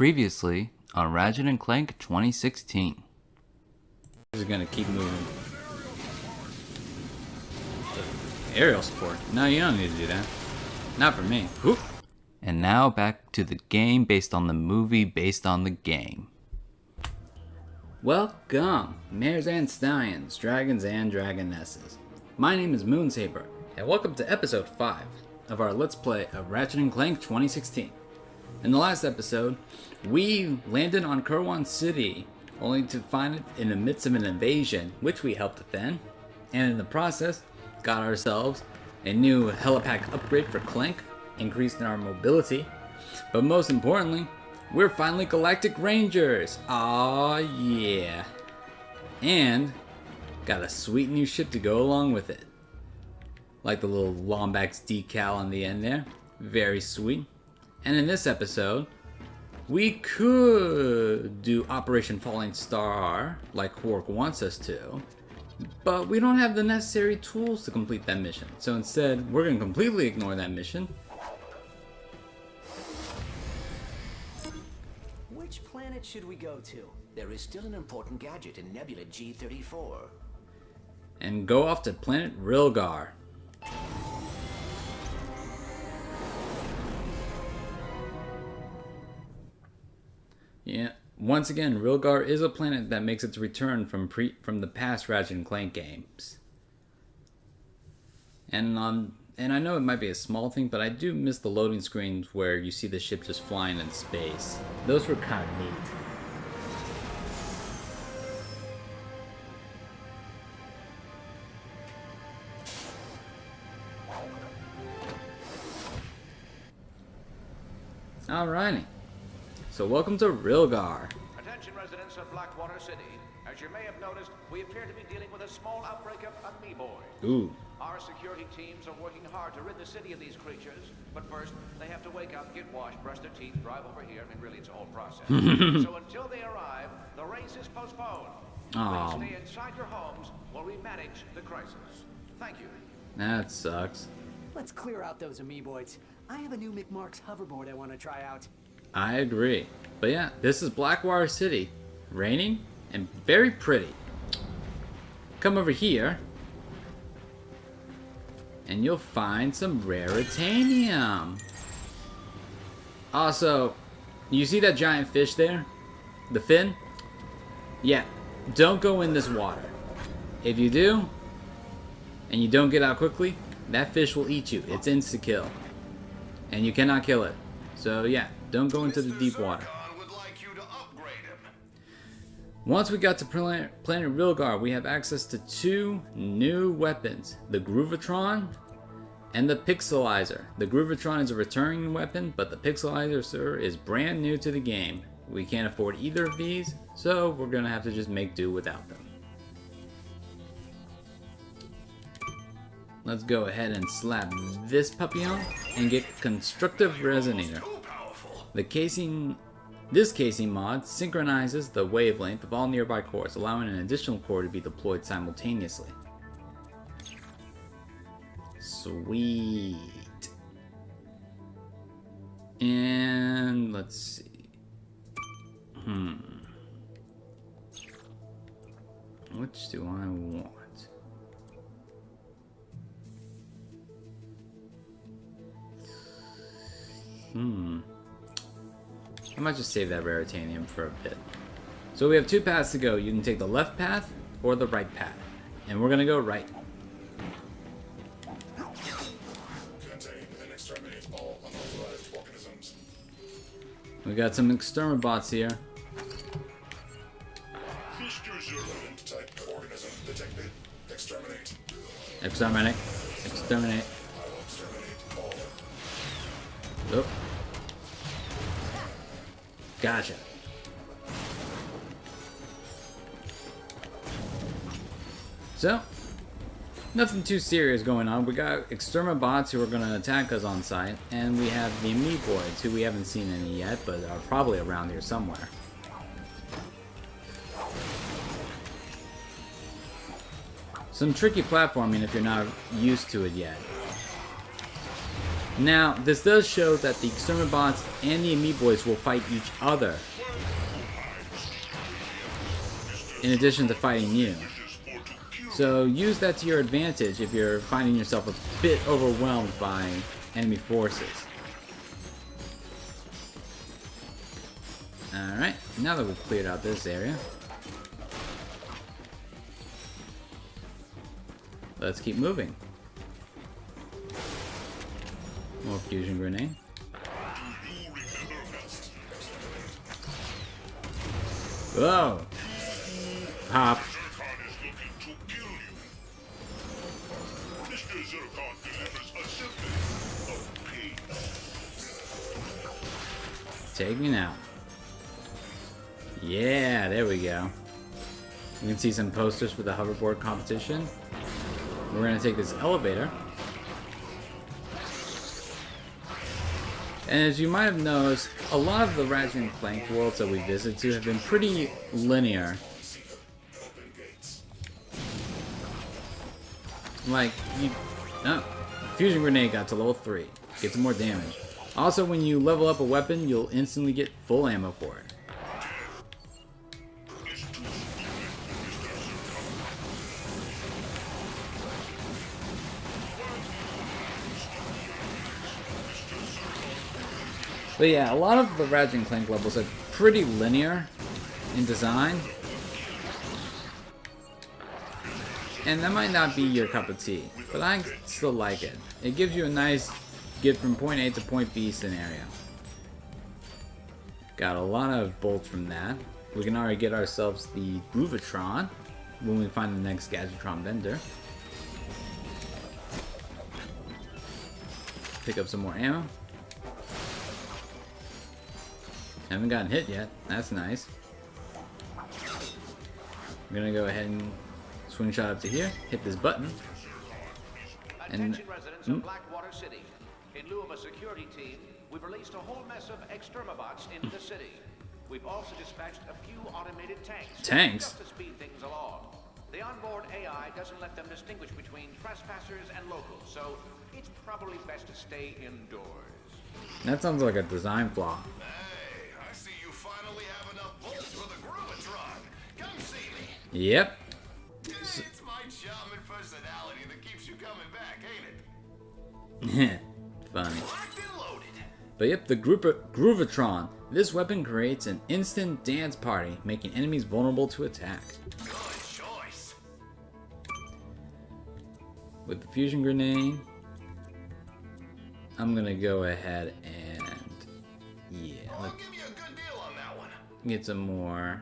Previously on Ratchet and Clank 2016. This is gonna keep moving. Aerial support. No, you don't need to do that. Not for me. Whoop. And now back to the game based on the movie based on the game. Welcome, mares and stallions, dragons and dragonesses. My name is Moonsaber, and welcome to episode 5 of our Let's Play of Ratchet and Clank 2016. In the last episode, we landed on Kerwan City, only to find it in the midst of an invasion, which we helped defend, and in the process, got ourselves a new helipack upgrade for Clank, increased our mobility, but most importantly, we're finally Galactic Rangers! Aw yeah! And got a sweet new ship to go along with it. Like the little Lombax decal on the end there. Very sweet. And in this episode, we could do Operation Falling Star like Quark wants us to, but we don't have the necessary tools to complete that mission. So instead, we're going to completely ignore that mission. Which planet should we go to? There is still an important gadget in Nebula G34. And go off to planet Rilgar. Yeah, once again, Rilgar is a planet that makes its return from the past Ratchet and Clank games. And I know it might be a small thing, but I do miss the loading screens where you see the ship just flying in space. Those were kind of neat. Alrighty. So welcome to Rilgar. Attention residents of Blackwater City. As you may have noticed, we appear to be dealing with a small outbreak of amoeboid. Ooh. Our security teams are working hard to rid the city of these creatures, but first, they have to wake up, get washed, brush their teeth, drive over here, and really it's a whole process. So until they arrive, the race is postponed. Aw. Please stay inside your homes while we manage the crisis. Thank you. That sucks. Let's clear out those amoeboids. I have a new McMark's hoverboard I want to try out. I agree. But yeah, this is Blackwater City. Raining and very pretty. Come over here and you'll find some raritanium. Also, you see that giant fish there? The fin? Yeah, don't go in this water. If you do, and you don't get out quickly, that fish will eat you. It's insta-kill. And you cannot kill it. So yeah, don't go into the deep water. Once we got to planet Rilgar, we have access to 2 new weapons. The Groovatron and the Pixelizer. The Groovatron is a returning weapon, but the Pixelizer, sir, is brand new to the game. We can't afford either of these, so we're gonna have to just make do without them. Let's go ahead and slap this puppy on and get Constructive Resonator. This casing mod synchronizes the wavelength of all nearby cores, allowing an additional core to be deployed simultaneously. Sweet. And let's see. Which do I want? I might just save that raritanium for a bit. So we have 2 paths to go. You can take the left path or the right path. And we're gonna go right. Contain and exterminate all unauthorized organisms. We got some exterminabots here. Virulent type organism detected. Exterminate. Exterminate. Exterminate. I will exterminate all. Oh. Gotcha. So, nothing too serious going on. We got exterminabots who are going to attack us on sight, and we have the amoeboids who we haven't seen any yet, but are probably around here somewhere. Some tricky platforming if you're not used to it yet. Now, this does show that the Exterminabots and the Amoeboids will fight each other, in addition to fighting you. So use that to your advantage if you're finding yourself a bit overwhelmed by enemy forces. Alright, now that we've cleared out this area, let's keep moving. More fusion grenade. Whoa! Pop. Take me now. Yeah, there we go. You can see some posters for the hoverboard competition. We're gonna take this elevator. And as you might have noticed, a lot of the Ratchet and Clank worlds that we visit to have been pretty linear. Like, fusion grenade got to level 3. Get some more damage. Also, when you level up a weapon, you'll instantly get full ammo for it. But yeah, a lot of the Ratchet and Clank levels are pretty linear in design. And that might not be your cup of tea, but I still like it. It gives you a nice get from point A to point B scenario. Got a lot of bolts from that. We can already get ourselves the Groovatron when we find the next Gadgetron vendor. Pick up some more ammo. Haven't gotten hit yet. That's nice. I'm gonna go ahead and swing shot up to here, hit this button. Attention residents of Blackwater City. In lieu of a security team, we've released a whole mess of Exterminabots into the city. We've also dispatched a few automated tanks. Tanks? Just to speed things along. The onboard AI doesn't let them distinguish between trespassers and locals, so it's probably best to stay indoors. That sounds like a design flaw. Hey, I see you finally have enough bolts for the Groovatron. Come see me. Yep. It's my charm and personality that keeps you coming back, ain't it? Funny. Locked and loaded. But yep, the Groovatron. This weapon creates an instant dance party, making enemies vulnerable to attack. Good choice. With the fusion grenade, I'm gonna go ahead and I'll give you a good deal on that one. get some more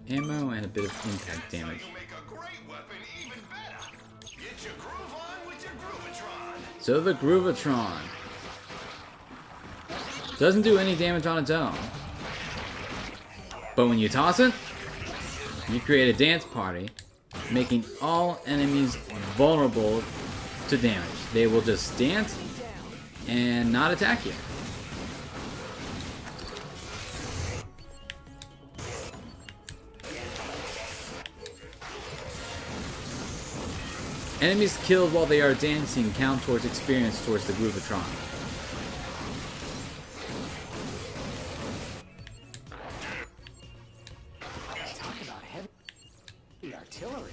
ammo and a bit of impact damage. You'll make a great weapon even better. Get your groove on with your Groovatron. So the Groovatron doesn't do any damage on its own, but when you toss it, you create a dance party, making all enemies vulnerable to damage. They will just dance and not attack you. Enemies killed while they are dancing count towards experience towards the Groovatron. Talk about heavy artillery.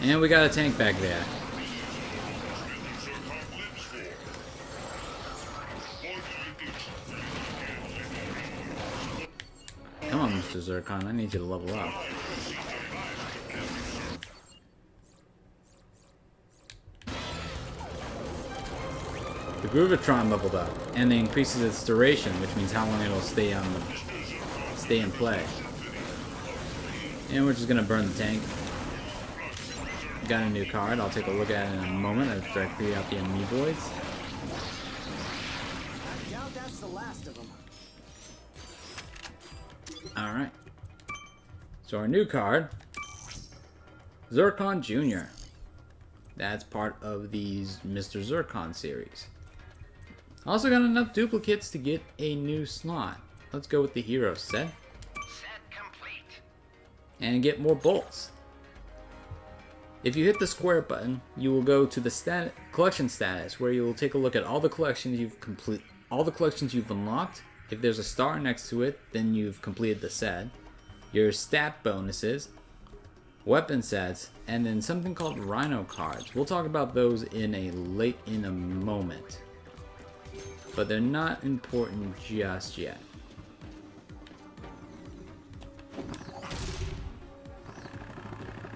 And we got a tank back there. Come on, Mr. Zircon, I need you to level up. The Groovatron leveled up, and it increases its duration, which means how long it'll stay in play. And we're just gonna burn the tank. Got a new card. I'll take a look at it in a moment after I clear out the Amoeboids. I doubt that's the last of them. Alright. So our new card, Zircon Jr. That's part of these Mr. Zircon series. Also got enough duplicates to get a new slot. Let's go with the hero set. Set complete. And get more bolts. If you hit the square button, you will go to the collection status, where you will take a look at all the collections you've unlocked. If there's a star next to it, then you've completed the set. Your stat bonuses, weapon sets, and then something called Rhino cards. We'll talk about those in a moment, but they're not important just yet.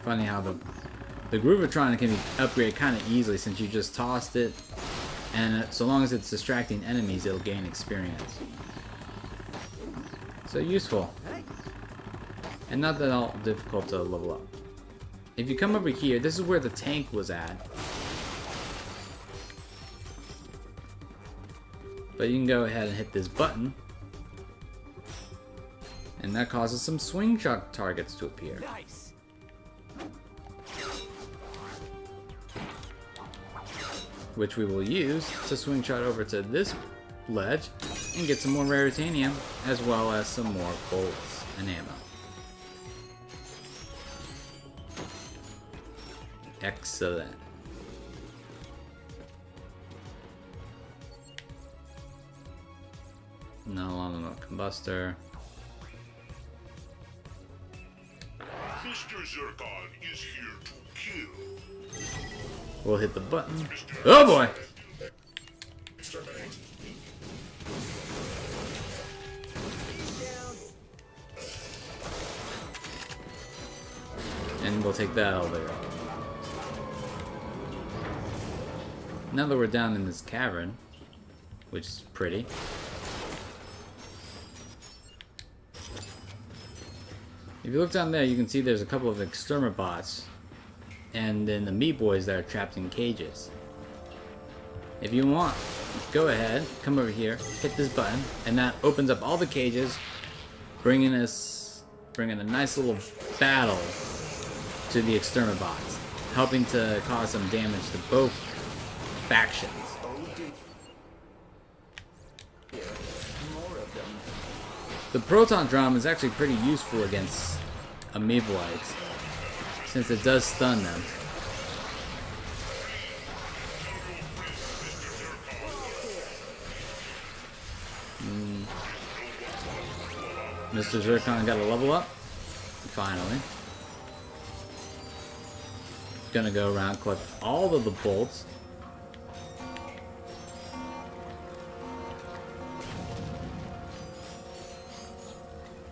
Funny how the Groovatron can be upgraded kind of easily since you just tossed it, and so long as it's distracting enemies, it'll gain experience. So useful, and not that all difficult to level up. If you come over here, this is where the tank was at. But you can go ahead and hit this button, and that causes some swing shot targets to appear. Nice. Which we will use to swing shot over to this ledge and get some more raritanium, as well as some more bolts and ammo. Excellent. No longer combustor. Mr. Zircon is here to kill. We'll hit the button. Oh boy! And we'll take that elevator. Now that we're down in this cavern, which is pretty. If you look down there, you can see there's a couple of exterminabots and then the meat boys that are trapped in cages. If you want, go ahead, come over here, hit this button, and that opens up all the cages, bringing a nice little battle to the exterminabots, helping to cause some damage to both factions. The proton drum is actually pretty useful against amoeboids, since it does stun them. Mr. Zircon got a level up, finally. Gonna go around, collect all of the bolts.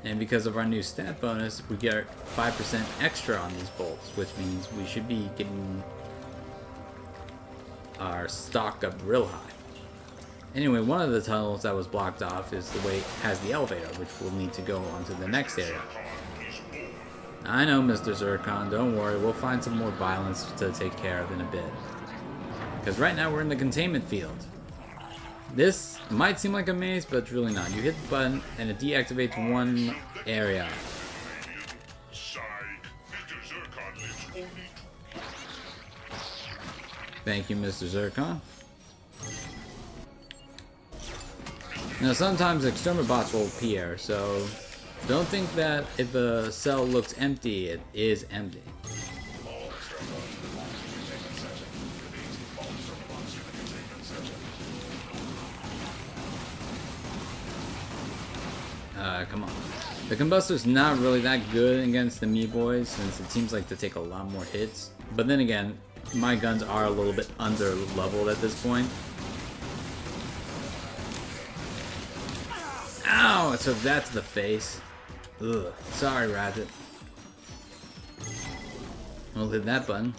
And because of our new stat bonus, we get 5% extra on these bolts, which means we should be getting our stock up real high. Anyway, one of the tunnels that was blocked off is the way it has the elevator, which we'll need to go on to the next area. I know, Mr. Zircon, don't worry, we'll find some more violence to take care of in a bit. Because right now we're in the containment field. This might seem like a maze, but it's really not. You hit the button and it deactivates one area. Thank you, Mr. Zircon. Now sometimes exterminabots will appear, so don't think that if a cell looks empty, it is empty. Come on. The combustor's not really that good against the meat boys, since it seems like they take a lot more hits. But then again, my guns are a little bit under leveled at this point. Ow! It took that to the face. Ugh. Sorry, Ratchet. We'll hit that button.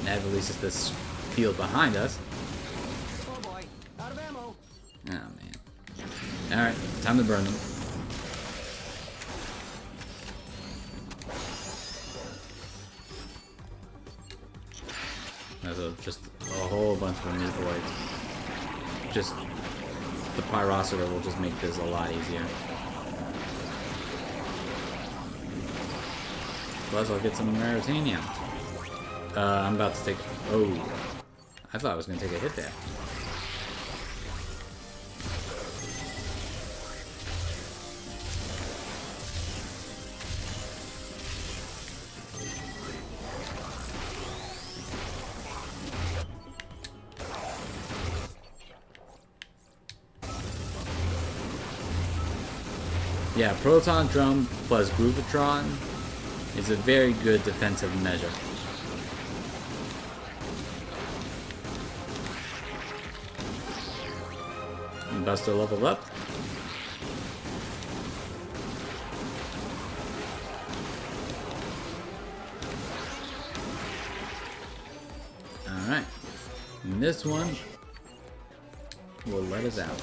That releases this field behind us. Oh boy, out of ammo. Oh man. Alright, time to burn them. There's just a whole bunch of meat boys. Just the pyrocera will just make this a lot easier. Plus, I'll get some raritanium. I'm about to take. Oh, I thought I was gonna take a hit there. Yeah, Proton Drum plus Groovatron is a very good defensive measure. And Buster leveled up. Alright. And this one will let us out.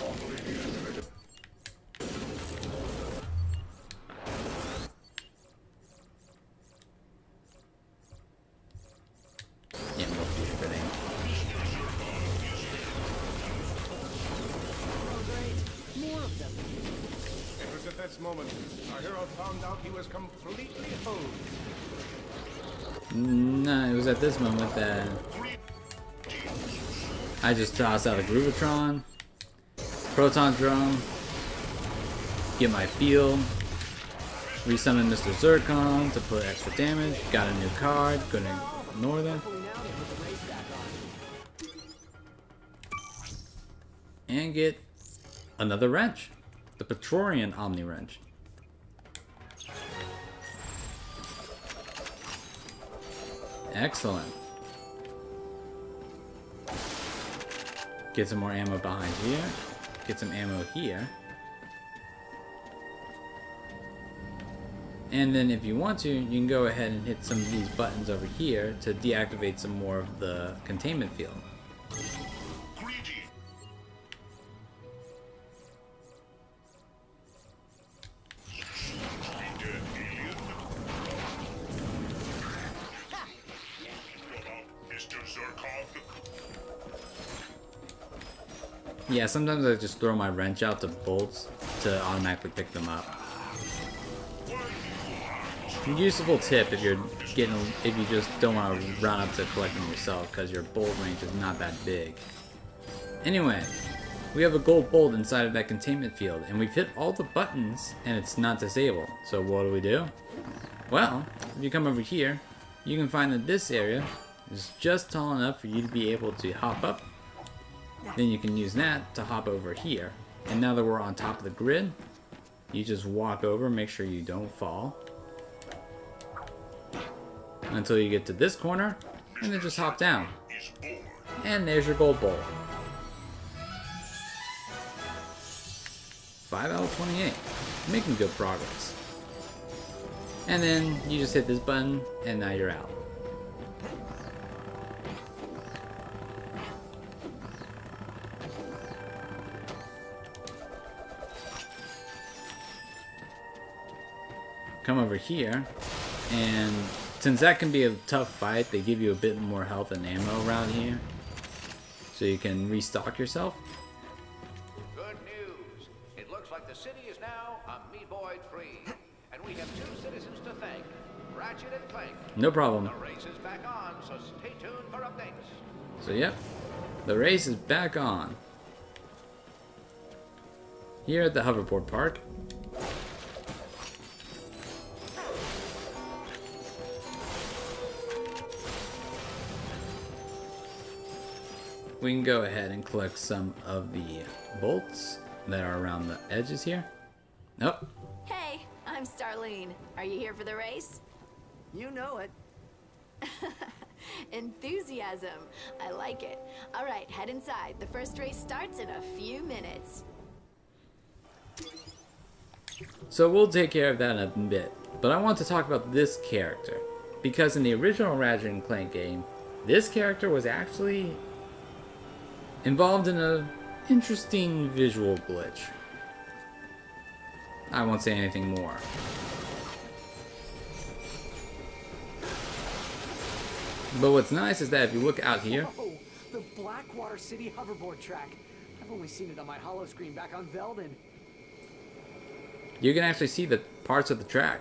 Yeah, more fusion grenade. More of them. It was at this moment our hero found out he was completely owned. No, it was at this moment that I just tossed out a Groovatron, Proton Drum, get my field, resummon Mr. Zircon to put extra damage, got a new card, gonna ignore them. Hopefully now they put the race back on. And get another wrench, the Petrorian Omni Wrench. Excellent. Get some more ammo behind here. Get some ammo here. And then if you want to, you can go ahead and hit some of these buttons over here to deactivate some more of the containment field. Yeah, sometimes I just throw my wrench out to bolts to automatically pick them up. Useful tip if you just don't want to run up to collect them yourself because your bolt range is not that big. Anyway, we have a gold bolt inside of that containment field and we've hit all the buttons and it's not disabled. So what do? Well, if you come over here, you can find that this area is just tall enough for you to be able to hop up. Then you can use that to hop over here. And now that we're on top of the grid, you just walk over, make sure you don't fall. Until you get to this corner, and then just hop down. And there's your gold bolt. 5 out of 28. Making good progress. And then you just hit this button, and now you're out. Come over here, and since that can be a tough fight, they give you a bit more health and ammo around here, so you can restock yourself. Good news. It looks like the city is now amoeboid free. And we have 2 citizens to thank. Ratchet and Clank. No problem. The race is back on, so stay tuned for updates. So yep, the race is back on. Here at the hoverboard park. We can go ahead and collect some of the bolts that are around the edges here. Nope. Hey, I'm Starlene. Are you here for the race? You know it. Enthusiasm. I like it. All right, head inside. The first race starts in a few minutes. So we'll take care of that in a bit. But I want to talk about this character. Because in the original Ratchet and Clank game, this character was actually involved in an interesting visual glitch. I won't say anything more. But what's nice is that if you look out here, Oh, the Blackwater City hoverboard track. I've only seen it on my holo screen back on Velden. you can actually see the parts of the track,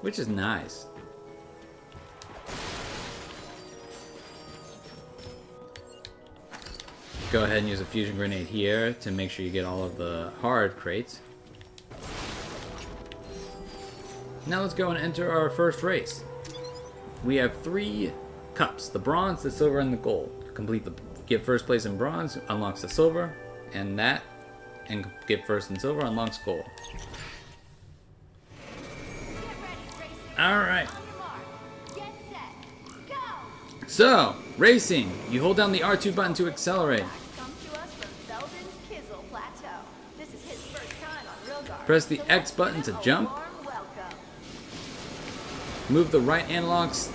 which is nice. Go ahead and use a fusion grenade here to make sure you get all of the hard crates. Now let's go and enter our first race. We have 3 cups, the bronze, the silver, and the gold. Get first place in bronze, unlocks the silver, and that and get first in silver unlocks gold. Alright. So, racing. You hold down the R2 button to accelerate. Press the X button to jump. Move the right analogs.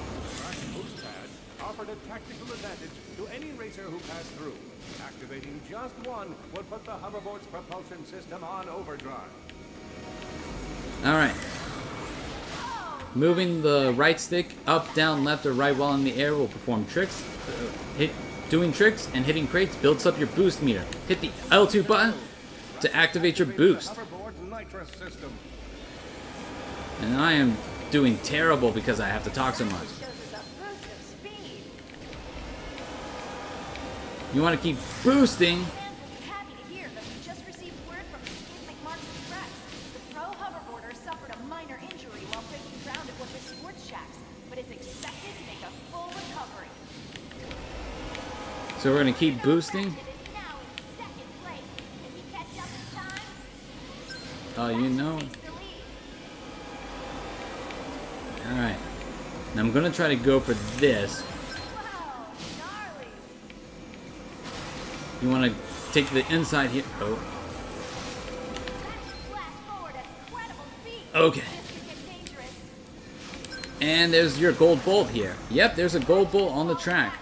Boost pad offered a tactical advantage to any racer who passed through. Activating just one would put the hoverboard's propulsion system on overdrive. Alright. Moving the right stick up, down, left, or right while in the air will perform tricks. Doing tricks and hitting crates builds up your boost meter. Hit the L2 button to activate your boost. Hoverboard nitrous system. And I am doing terrible because I have to talk so much. You want to keep boosting. Happy to hear that we just received word from Steve McMark's Express. The pro hoverboarder suffered a minor injury while breaking ground at one of his sports shacks, but is expected to make a full recovery. So we're going to keep boosting. Oh, you know. Alright. Now I'm going to try to go for this. You want to take the inside here. Oh. Okay. And there's your gold bolt here. Yep, there's a gold bolt on the track.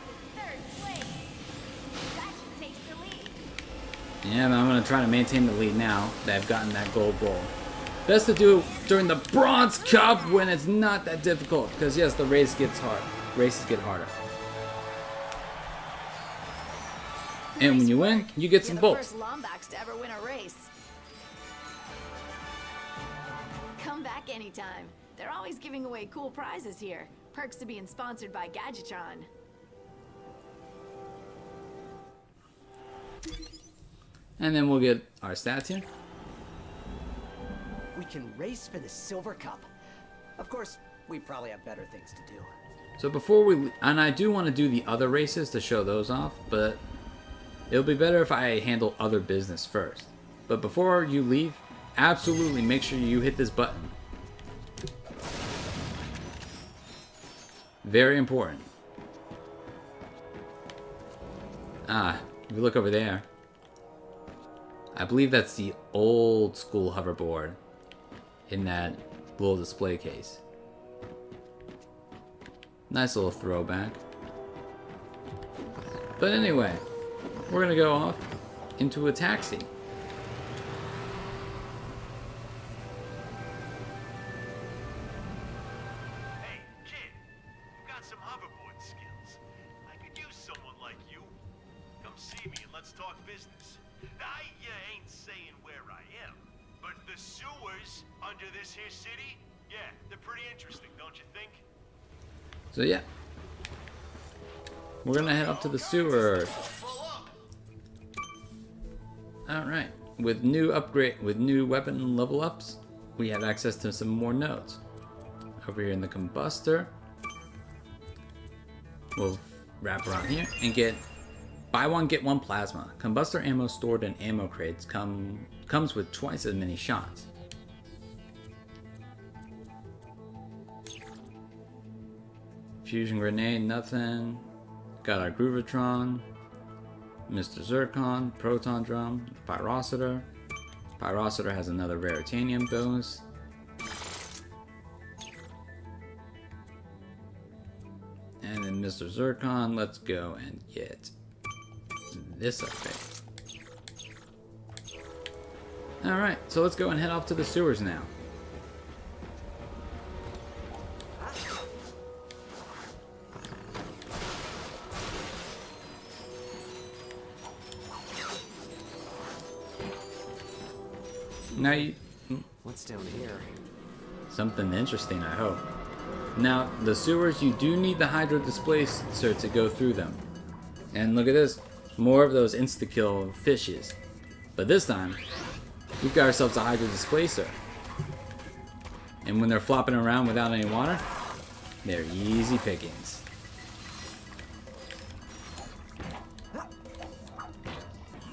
Yeah, but I'm going to try to maintain the lead now that I've gotten that gold bolt. Best to do it during the Bronze Cup when it's not that difficult. Because yes, the race gets hard. Races get harder. And when you win, you get some bolts. First Lombax to ever win a race. Come back anytime. They're always giving away cool prizes here. Perks to being sponsored by Gadgetron. And then we'll get our stats here. We can race for the Silver Cup. Of course, we probably have better things to do. So before we... And I do want to do the other races to show those off, but it'll be better if I handle other business first. But before you leave, absolutely make sure you hit this button. Very important. Ah, if you look over there, I believe that's the old school hoverboard in that little display case. Nice little throwback. But anyway, we're gonna go off into a taxi. Hey, kid, you got some hoverboard skills. I could use someone like you. Come see me and let's talk business. I ain't saying where I am, but the sewers under this here city, yeah, they're pretty interesting, don't you think? So yeah, we're gonna head up to the sewer. Alright, with new weapon level ups, we have access to some more nodes. Over here in the combustor, we'll wrap around here and get buy one get one plasma. Combustor ammo stored in ammo crates comes with twice as many shots. Fusion grenade, nothing. Got our Groovatron, Mr. Zircon, Proton Drum, Pyrocitor. Pyrocitor has another Raritanium bonus. And then Mr. Zircon, let's go and get this upgrade. Alright, so let's go and head off to the sewers now. Now you... What's down here? Something interesting, I hope. Now, the sewers, you do need the Hydro Displacer to go through them. And look at this. More of those insta-kill fishes. But this time, we've got ourselves a Hydro Displacer. And when they're flopping around without any water, they're easy pickings.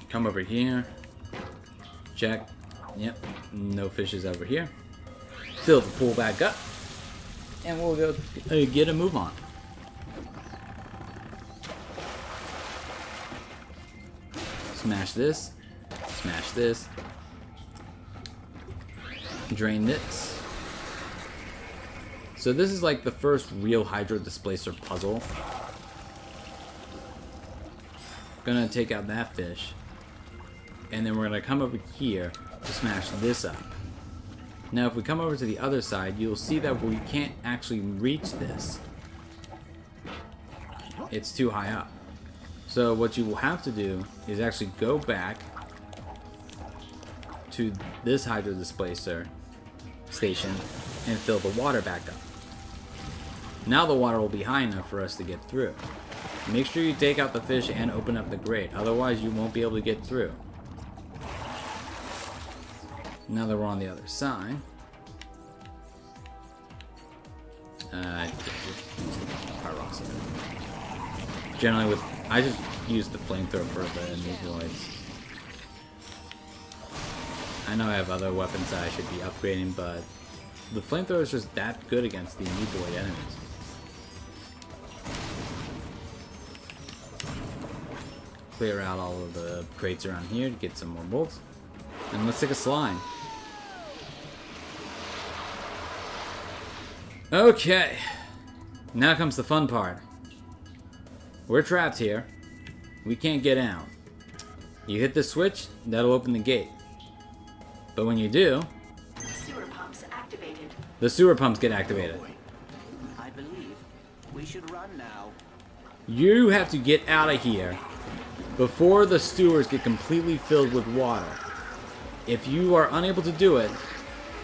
Come over here. Check. Yep. No fishes over here. Fill the pool back up. And we'll go get a move on. Smash this. Smash this. Drain this. So this is like the first real Hydro Displacer puzzle. Gonna take out that fish. And then we're gonna come over here to smash this up. Now if we come over to the other side, you'll see that we can't actually reach this. It's too high up. So what you will have to do is actually go back to this Hydro Displacer station and fill the water back up. Now the water will be high enough for us to get through. Make sure you take out the fish and open up the grate, otherwise you won't be able to get through. Now that we're on the other side, generally I just use the flamethrower for the nucleoids. I know I have other weapons that I should be upgrading, but the flamethrower is just that good against the nucleoid enemies. Clear out all of the crates around here to get some more bolts. And let's take a slide. Okay. Now comes the fun part. We're trapped here. We can't get out. You hit the switch, that'll open the gate. But when you do, Sewer pumps activated. the sewer pumps get activated. I believe we should run now. You have to get out of here before the sewers get completely filled with water. If you are unable to do it,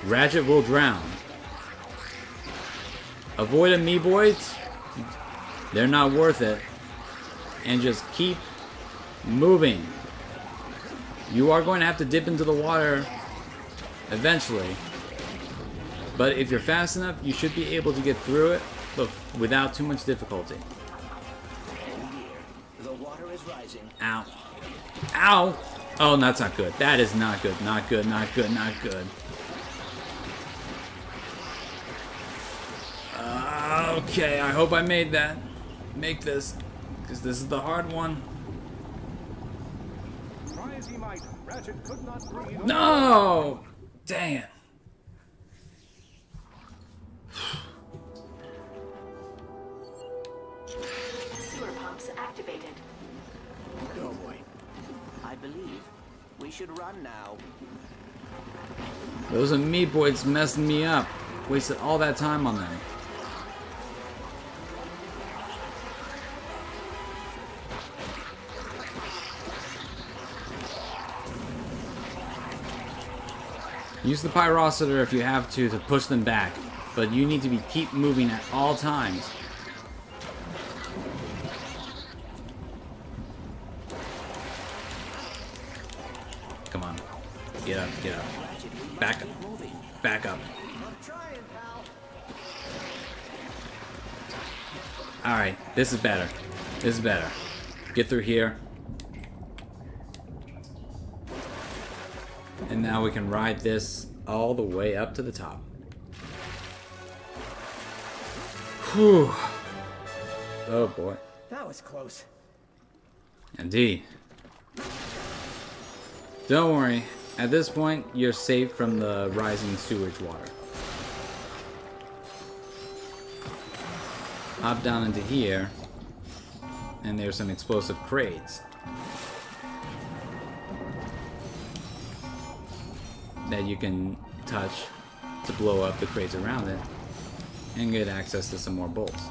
Ratchet will drown. Avoid amoeboids. They're not worth it. And just keep moving. You are going to have to dip into the water eventually. But if you're fast enough, you should be able to get through it without too much difficulty. The water is rising. Ow. Ow! Oh, that's not good. That is not good. Not good, not good, not good. Okay, I hope I made that. Make this. Because this is the hard one. Try as he might, Ratchet could not breathe. No! Dang it. Sewer pumps activated. Oh boy. I believe we should run now. Those amoeboids messed me up. Wasted all that time on them. Use the pyrocitor if you have to push them back, but you need to keep moving at all times. Come on. Get up, get up. Back up. Back up. Alright, this is better. This is better. Get through here. And now we can ride this all the way up to the top. Whew. Oh boy. That was close. Indeed. Don't worry. At this point, you're safe from the rising sewage water. Hop down into here. And there's some explosive crates that you can touch to blow up the crates around it and get access to some more bolts.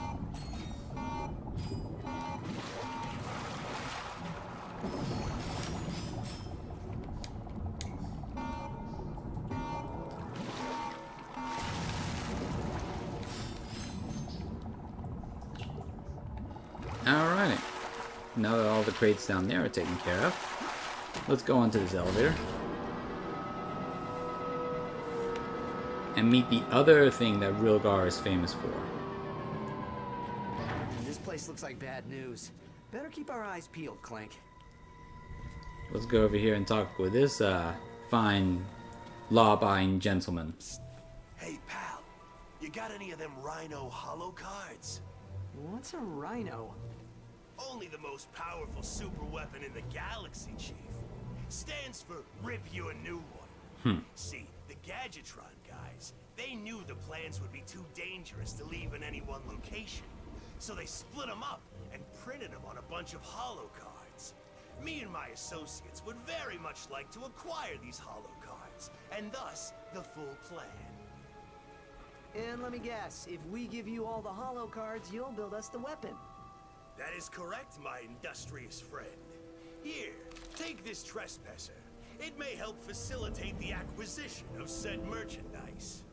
Alrighty. Now that all the crates down there are taken care of, let's go onto this elevator and meet the other thing that Rilgar is famous for. This place looks like bad news. Better keep our eyes peeled, Clank. Let's go over here and talk with this fine, law-abiding gentlemen. Hey, pal. You got any of them Rhino holo cards? What's a rhino? Only the most powerful super weapon in the galaxy, Chief. Stands for Rip You a New One. See, the Gadgetron guys, they knew the plans would be too dangerous to leave in any one location. So they split them up and printed them on a bunch of holo cards. Me and my associates would very much like to acquire these holo cards, and thus, the full plan. And let me guess, if we give you all the holo cards, you'll build us the weapon. That is correct, my industrious friend. Here, take this trespasser. It may help facilitate the acquisition of said merchandise.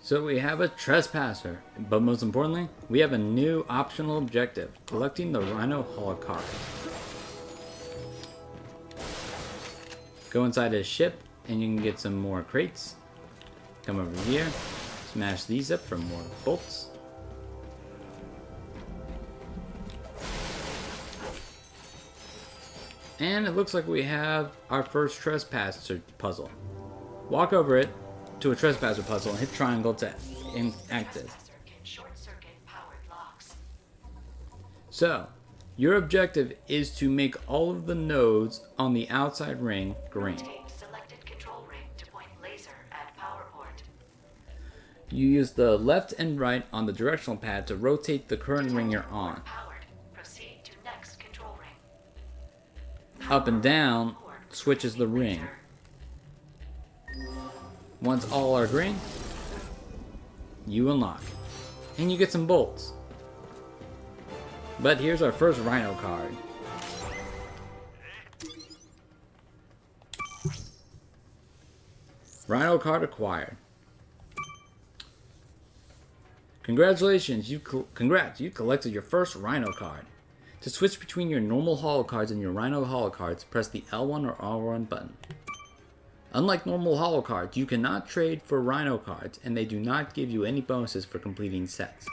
So we have a trespasser, but most importantly, we have a new optional objective, collecting the Rhino holo card. Go inside his ship, and you can get some more crates. Come over here, smash these up for more bolts. And it looks like we have our first trespasser puzzle. Walk over it to a trespasser puzzle and hit triangle to active. Trespasser can short-circuit powered locks. So, your objective is to make all of the nodes on the outside ring green. Rotate selected control ring to point laser at power port. You use the left and right on the directional pad to rotate the current ring you're on. Powered. Proceed to next control ring. Up and down switches the ring. Once all are green, you unlock. And you get some bolts. But here's our first Rhino card. Rhino card acquired. Congratulations, you collected your first Rhino card. To switch between your normal holo cards and your Rhino holo cards, press the L1 or R1 button. Unlike normal holo cards, you cannot trade for Rhino cards, and they do not give you any bonuses for completing sets.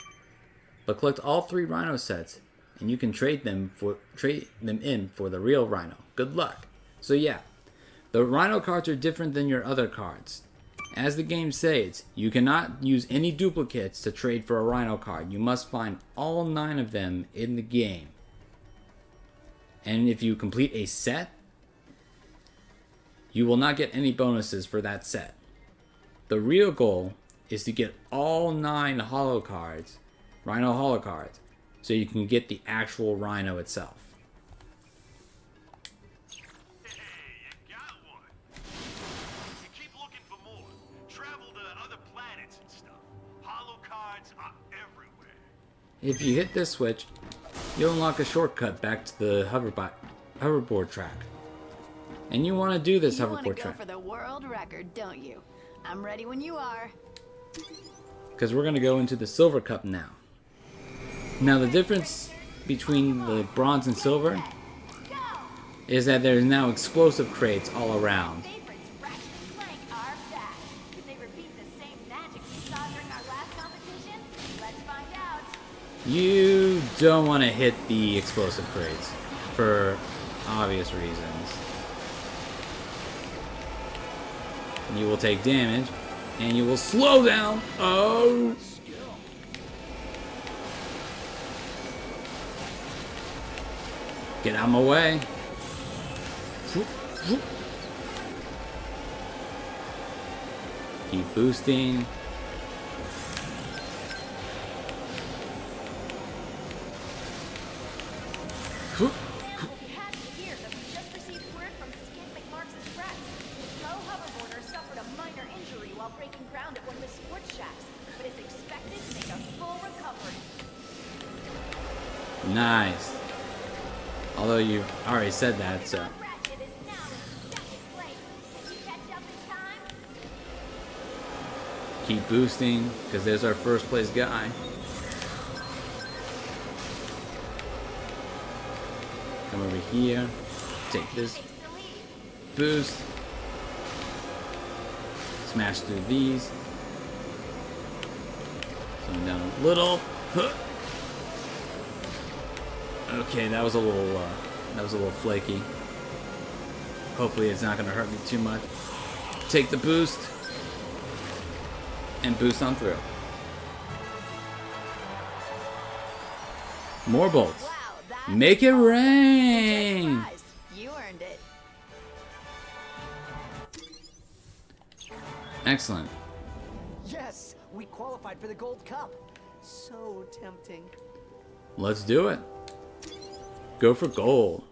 But collect all 3 Rhino sets, and you can trade them in for the real Rhino. Good luck. So yeah, the Rhino cards are different than your other cards. As the game says, you cannot use any duplicates to trade for a Rhino card. You must find all 9 of them in the game. And if you complete a set, you will not get any bonuses for that set. The real goal is to get all 9 holo cards, Rhino holo cards, so you can get the actual Rhino itself. Hey, you got one. You keep looking for more. Travel to other planets and stuff. Holo cards are everywhere. If you hit this switch, you'll unlock a shortcut back to the hoverboard track. And you want to do this You want to hoverboard go track for the world record, don't you? I'm ready when you are. because we're going to go into the silver cup now. Now the difference between the bronze and silver Go! is that there's now explosive crates all around. Favorites, Ratchet and Clank, are back. Did they repeat the same magic we saw during our last competition? Let's find out. You don't want to hit the explosive crates for obvious reasons. You will take damage, and you will slow down. Oh! Get out of my way. Keep boosting. We'll be happy to hear that we just received word from Skid McMarks' Rex. The pro hoverboarder suffered a minor injury while breaking ground at one of the sports shacks, but is expected to make a full recovery. Nice. Although you've already said that, so. Ratchet is now in second place. Can you catch up in time? Keep boosting, because there's our first place guy. Come over here. Take this. Takes the lead. Boost. Smash through these. Slow them down a little. Huh. Okay, that was a little That was a little flaky. Hopefully it's not going to hurt me too much. Take the boost. And boost on through. More bolts. Wow, that Make it rain! surprise. You earned it. Excellent. Yes, we qualified for the Gold Cup. So tempting. Let's do it. Go for gold.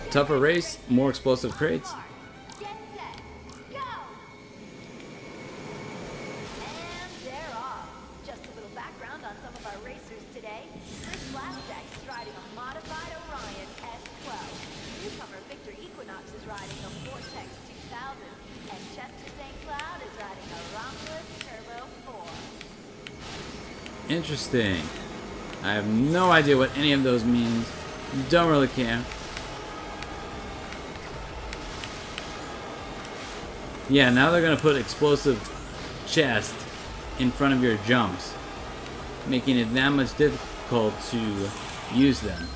Tougher race, more explosive crates. Get set, go! And they're off. Just a little background on some of our racers today. Chris Blackjack is riding a modified Orion S12. Newcomer Victor Equinox is riding a Vortex 2000. And Chester St. Cloud is riding a Romulus Turbo 4. Interesting. I have no idea what any of those means. Don't really care. Yeah, now they're gonna put explosive chest in front of your jumps, making it that much difficult to use them.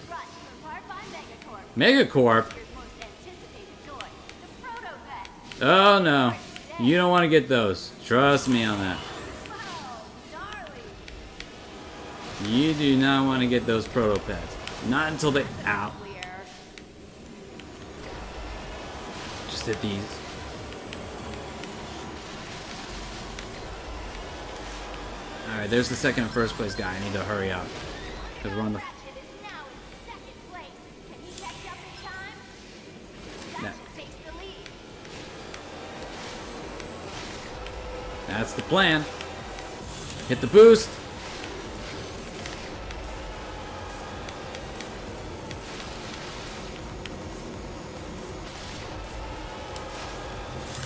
Brought to you in part by Megacorp. Megacorp? Your most anticipated toy, the Proto Pet. Oh no. You don't want to get those. Trust me on that. Oh, darling. You do not want to get those proto pets. Not until they... Ow. Clear. Just hit these. Alright, there's the second and first place guy. I need to hurry up. Because we're on the... Ratchet is now in second place. Can he catch up in time? No. Ratchet takes the lead. That's the plan. Hit the boost.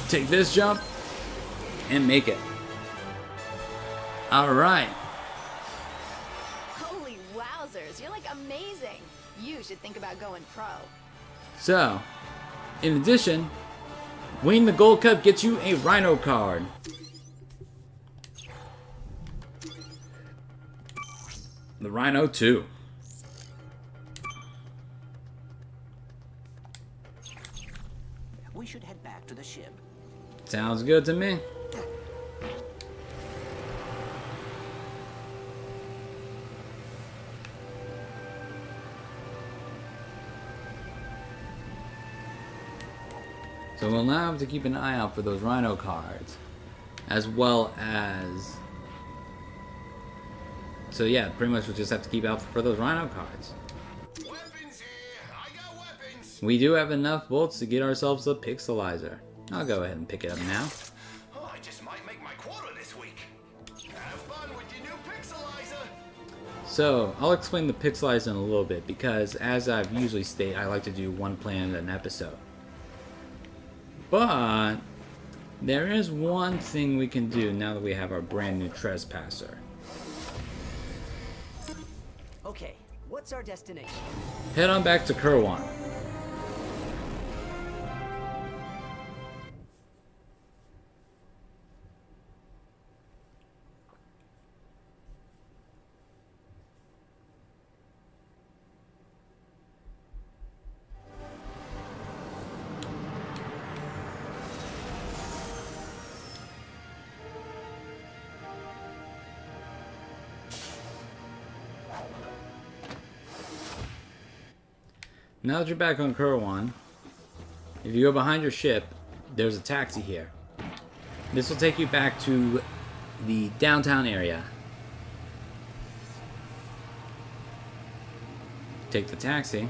Take this jump and make it. All right. Holy wowzers, you're like amazing. You should think about going pro. So, in addition, winning the Gold Cup gets you a Rhino card. The Rhino 2. We should head back to the ship. Sounds good to me. So we'll now have to keep an eye out for those Rhino cards, as well as... So yeah, pretty much we'll just have to keep out for those Rhino cards. Weapons here! I got weapons! We do have enough bolts to get ourselves a pixelizer. I'll go ahead and pick it up now. Oh, I just might make my quota this week. Have fun with your new pixelizer! So, I'll explain the pixelizer in a little bit, because as I've usually stated, I like to do one planet an episode. But there is one thing we can do now that we have our brand new trespasser. Okay, what's our destination? Head on back to Kerwan. Now that you're back on Kerwan, if you go behind your ship, there's a taxi here. This will take you back to the downtown area. Take the taxi.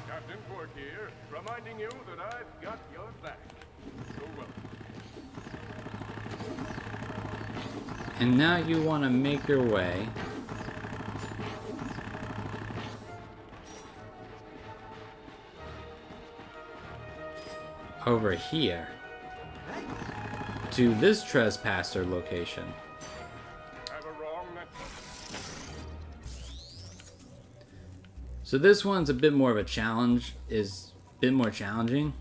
Captain Quark here, reminding you that I've got your back. So well. And now you want to make your way over here to this trespasser location. Have a wrong that So this one's a bit more of a challenge, is a bit more challenging.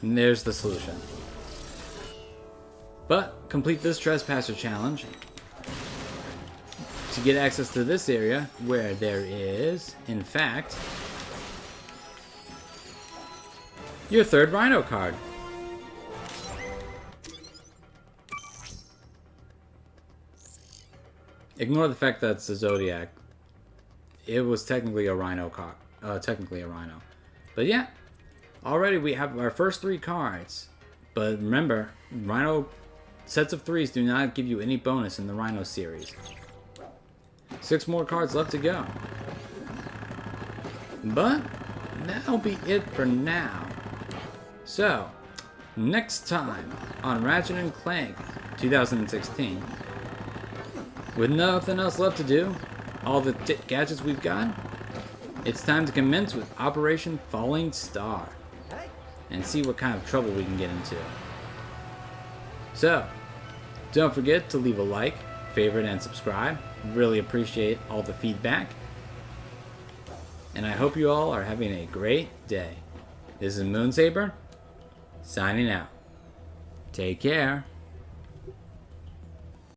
And there's the solution. But complete this trespasser challenge to get access to this area where there is, in fact, your third Rhino card. Ignore the fact that it's a Zodiac. It was technically a Rhino card. Technically a Rhino. But yeah, already we have our first 3 cards. But remember, Rhino sets of 3s do not give you any bonus in the Rhino series. 6 more cards left to go. But that'll be it for now. So, next time on Ratchet and Clank 2016, with nothing else left to do, all the gadgets we've got, it's time to commence with Operation Falling Star and see what kind of trouble we can get into. So, don't forget to leave a like, favorite, and subscribe. Really appreciate all the feedback. And I hope you all are having a great day. This is Moonsaber, signing out. Take care.